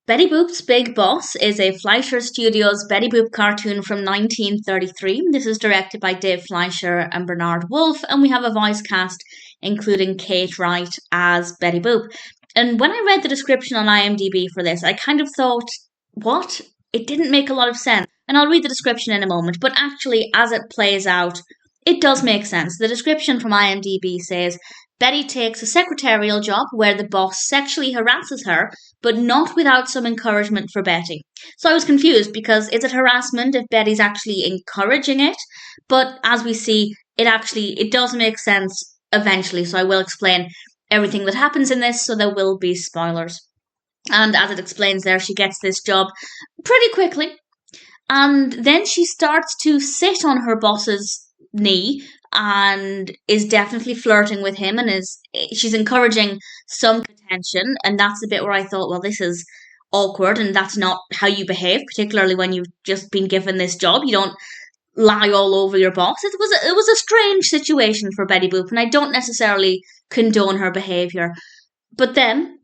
Betty Boop's Big Boss is a Fleischer Studios Betty Boop cartoon from 1933. This is directed by Dave Fleischer and Bernard Wolfe, and we have a voice cast including Kate Wright as Betty Boop. And when I read the description on IMDb for this, I kind of thought, what? It didn't make a lot of sense. And I'll read the description in a moment, but actually, as it plays out, it does make sense. The description from IMDb says Betty takes a secretarial job where the boss sexually harasses her, but not without some encouragement for Betty. So I was confused because is it harassment if Betty's actually encouraging it? But as we see, it does make sense eventually. So I will explain everything that happens in this, so there will be spoilers. And as it explains there, she gets this job pretty quickly. And then she starts to sit on her boss's knee and is definitely flirting with him, and she's encouraging some attention. And that's the bit where I thought, well, this is awkward and that's not how you behave, particularly when you've just been given this job. You don't lie all over your boss. It was a strange situation for Betty Boop, and I don't necessarily condone her behavior. But then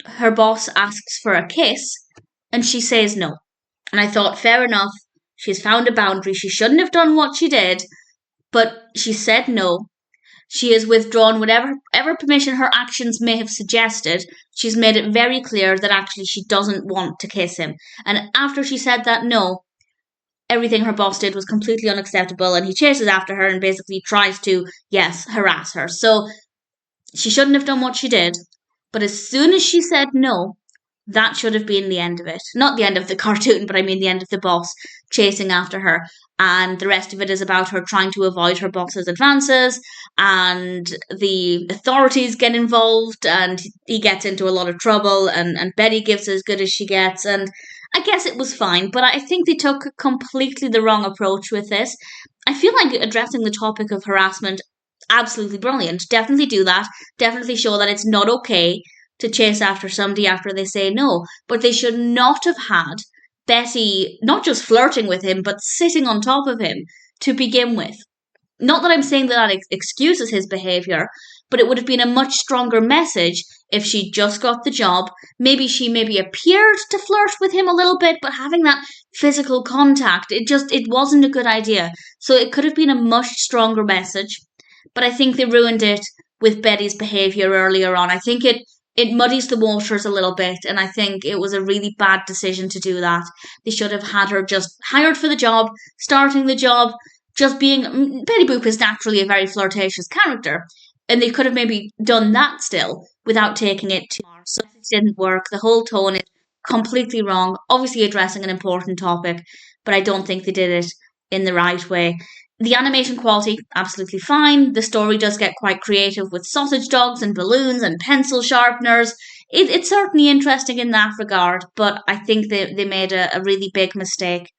her boss asks for a kiss and she says no. And I thought, fair enough, she's found a boundary. She shouldn't have done what she did, but she said no. She has withdrawn whatever permission her actions may have suggested. She's made it very clear that actually she doesn't want to kiss him. And after she said that no, everything her boss did was completely unacceptable, and he chases after her and basically tries to, yes, harass her. So she shouldn't have done what she did, but as soon as she said no, that should have been the end of it. Not the end of the cartoon, but I mean the end of the boss chasing after her. And the rest of it is about her trying to avoid her boss's advances, and the authorities get involved, and he gets into a lot of trouble, and Betty gives as good as she gets. And I guess it was fine, but I think they took completely the wrong approach with this. I feel like addressing the topic of harassment, absolutely brilliant. Definitely do that. Definitely show that it's not okay to chase after somebody after they say no. But they should not have had Betty not just flirting with him, but sitting on top of him to begin with. Not that I'm saying that excuses his behaviour, but it would have been a much stronger message if she just got the job. Maybe she appeared to flirt with him a little bit, but having that physical contact, it wasn't a good idea. So it could have been a much stronger message. But I think they ruined it with Betty's behaviour earlier on. I think it muddies the waters a little bit, and I think it was a really bad decision to do that. They should have had her just hired for the job, starting the job, just being... Betty Boop is naturally a very flirtatious character, and they could have maybe done that still without taking it too far. So it didn't work. The whole tone is completely wrong, obviously addressing an important topic, but I don't think they did it in the right way. The animation quality, absolutely fine. The story does get quite creative with sausage dogs and balloons and pencil sharpeners. It's certainly interesting in that regard, but I think they made a really big mistake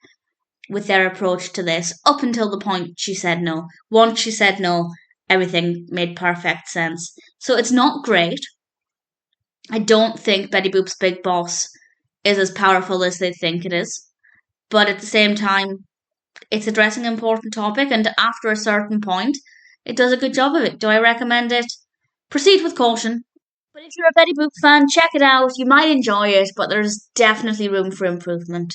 with their approach to this up until the point she said no. Once she said no, everything made perfect sense. So it's not great. I don't think Betty Boop's Big Boss is as powerful as they think it is. But at the same time, it's addressing an important topic, and after a certain point, it does a good job of it. Do I recommend it? Proceed with caution. But if you're a Betty Boop fan, check it out. You might enjoy it, but there's definitely room for improvement.